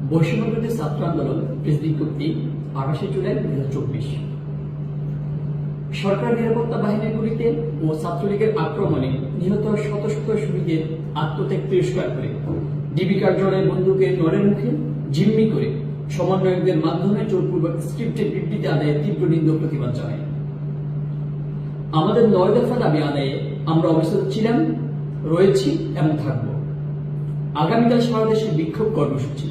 বৈষম্যবিরোধী ছাত্র আন্দোলন প্রেস বিজ্ঞপ্তি 28 জুলাই 2024। সরকার নিরাপত্তা বাহিনীগুলিতে ও ছাত্রলীগের আক্রমণে নিহত শত শত শহীদের আত্মত্যাগ তিরস্কার করে ডিবি কার্যালয়ে বন্দুকের নড়ের মুখে জিম্মি করে সমন্বয়কদের মাধ্যমে জোরপূর্বক স্ক্রিপ্টের বিবৃতি আদায়ে তীব্র নিন্দা প্রতিবাদ জানাই। আমাদের 9 দফা দাবি আদায়ে আমরা অবস্থিত ছিলাম, রয়েছি এবং থাকব। আগামীকাল সারা দেশে বিক্ষোভ কর্মসূচি।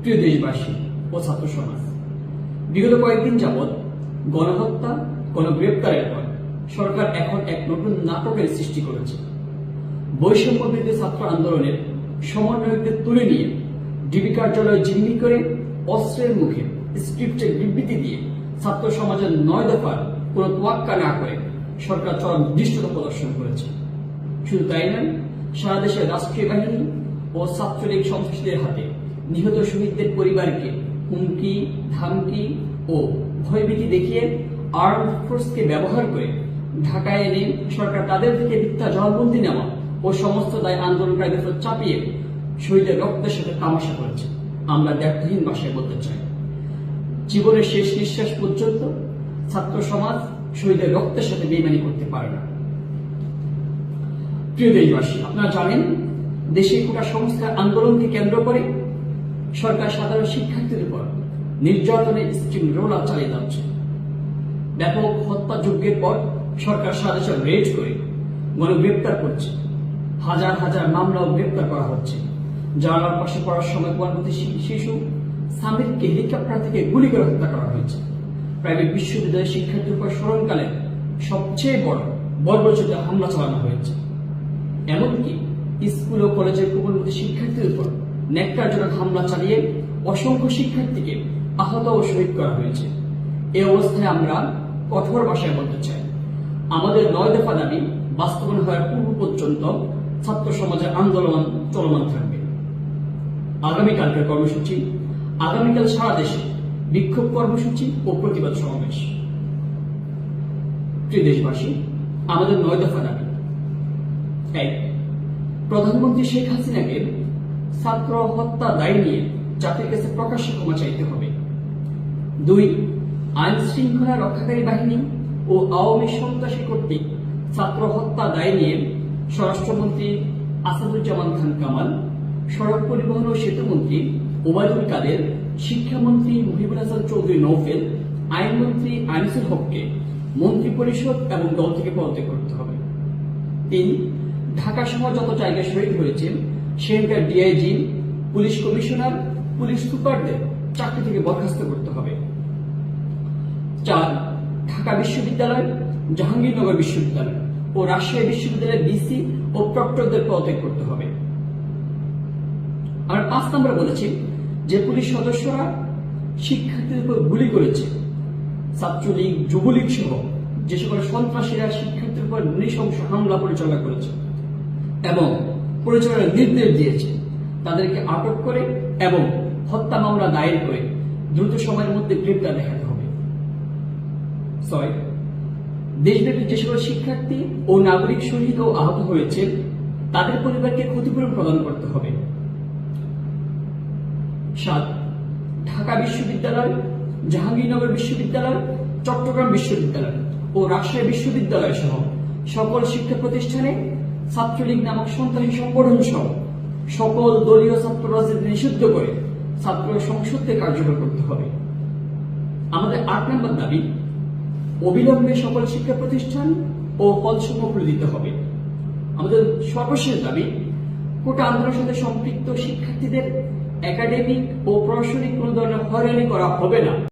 প্রিয় দেশবাসী ও ছাত্র সমাজ, বিগত কয়েকদিন যাবৎ গণহত্যা, গণগ্রেপ্তারের পর সরকার এখন এক নতুন নাটকের সৃষ্টি করেছে। বৈষম্য বিরোধী ছাত্র আন্দোলনের সমন্বয়কদের তুলে নিয়ে ডিবি কার্যালয়ে জিম্মি করে অস্ত্রের মুখে স্ক্রিপ্টের বিবৃতি দিয়ে ছাত্র সমাজের 9 দফার কোনো তোয়াক্কা না করে সরকার চরম দৃষ্টতা প্রদর্শন করেছে। শুধু তাই নয়, সারা দেশের রাষ্ট্রীয় বাহিনী ও ছাত্রলীগ সন্ত্রাসীদের হাতে নিহত শহীদদের পরিবারকে হুমকি, ধামকি ও ভয়ভীতি দেখিয়ে আর্মড ফোর্সকে ব্যবহার করে ঢাকায় এনে সরকার তাদের থেকে মিথ্যা জবানবন্দি নেওয়া ও সমস্ত দায় আন্দোলনকারীদের উপর চাপিয়ে শহীদের রক্তের সাথে তামাশা করেছে। আমরা দ্ব্যর্থহীন ভাষায় বলতে চাই, জীবনের শেষ নিঃশ্বাস পর্যন্ত ছাত্র সমাজ শহীদের রক্তের সাথে বেইমানি করতে পারে না। প্রিয় দেশবাসী, আপনারা জানেন, দেশে কোটা সংস্কার আন্দোলনকে কেন্দ্র করে সরকার সাধারণ শিক্ষার্থীদের উপর নির্যাতনের স্টিম রোলার চালিয়ে যাচ্ছে। ব্যাপক হত্যাযজ্ঞের পর সরকার সারা দেশে রেড করে গণগ্রেপ্তার করছে। হাজার হাজার মামলাও গ্রেপ্তার করা হচ্ছে। জানালার পাশে পড়ার সময় কুমারবতী শিশু সামিরকে হেলিকপ্টার থেকে গুলি করে হত্যা করা হয়েছে। প্রাইভেট বিশ্ববিদ্যালয়ের শিক্ষার্থীর উপর স্মরণকালে সবচেয়ে বড় বর্বরচিত হামলা চালানো হয়েছে। এমনকি স্কুল ও কলেজের কুমারবতী শিক্ষার্থীর উপর ন্যাক্কারজনক হামলা চালিয়ে অসংখ্য শিক্ষার্থীকে আহত ও শহীদ করা হয়েছে। এই অবস্থায় আমরা কঠোর ভাষায় বলতে চাই, আমাদের 9 দফা দাবি বাস্তবায়ন হওয়ার পূর্ব পর্যন্ত ছাত্র সমাজের আন্দোলন চলমান থাকবে। আগামীকালকের কর্মসূচি, আগামীকাল সারা দেশে বিক্ষোভ কর্মসূচি ও প্রতিবাদ সমাবেশ। প্রিয় দেশবাসী, আমাদের 9 দফা দাবি: 1. প্রধানমন্ত্রী শেখ হাসিনাকে ছাত্র হত্যা দায় নিয়ে জাতির কাছে প্রকাশ্যে ক্ষমা চাইতে হবে। 2. আইন শৃঙ্খলা রক্ষাকারী বাহিনী ও আওয়ামী সন্ত্রাসী কর্তৃক ছাত্র হত্যা দায় নিয়ে স্বরাষ্ট্রমন্ত্রী আসাদুজ্জামান খান কামাল, সড়ক পরিবহন ও সেতুমন্ত্রী ওবায়দুল কাদের, শিক্ষামন্ত্রী মুহিবুল হাসান চৌধুরী নওফেল, আইনমন্ত্রী আনিসুল হককে মন্ত্রিপরিষদ এবং দল থেকে পদত্যাগ করতে হবে। 3. ঢাকা সহ যত জায়গায় শহীদ হয়েছেন সেখানকার ডিআইজি, পুলিশ কমিশনার, পুলিশ সুপারদের চাকরি থেকে বরখাস্ত করতে হবে। 4. ঢাকা বিশ্ববিদ্যালয়, জাহাঙ্গীরনগর বিশ্ববিদ্যালয় ও রাজশাহী বিশ্ববিদ্যালয়ের ভিসি ও প্রক্টরদের পদত্যাগ করতে হবে। আর 5 নম্বরে বলেছি, যে পুলিশ সদস্যরা শিক্ষার্থীদের উপর গুলি করেছে, ছাত্রলীগ, যুবলীগ সহ যে সকল সন্ত্রাসীরা শিক্ষার্থীর উপর নৃশংস হামলা পরিচালনা করেছে এবং পরিচালনার নির্দেশ দিয়েছে, তাদেরকে আটক করে এবং হত্যা মামলা দায়ের করে দ্রুত সময়ের মধ্যে গ্রেপ্তার দেখাতে হবে। 6. দেশব্যাপী যে সকল শিক্ষার্থী ও নাগরিক শহীদ ও আহত হয়েছে তাদের পরিবারকে ক্ষতিপূরণ প্রদান করতে হবে। 7. ঢাকা বিশ্ববিদ্যালয়, জাহাঙ্গীরনগর বিশ্ববিদ্যালয়, চট্টগ্রাম বিশ্ববিদ্যালয় ও রাজশাহী বিশ্ববিদ্যালয় সহ সকল শিক্ষা প্রতিষ্ঠানে ছাত্রলীগ নামক সন্ত্রাসী সংগঠন সহ সকল দলীয় ছাত্র রাজনীতি নিষিদ্ধ করে ছাত্র সংসদকে কার্যকর করতে হবে। আমাদের 8 নম্বর দাবি, অবিলম্বে সকল শিক্ষা প্রতিষ্ঠান ও হলসমূহ খুলে দিতে হবে। আমাদের সর্বশেষ দাবি, কোটা আন্দোলনের সাথে সম্পৃক্ত শিক্ষার্থীদের একাডেমিক ও প্রশাসনিক কোনো ধরনের হয়রানি করা হবে না।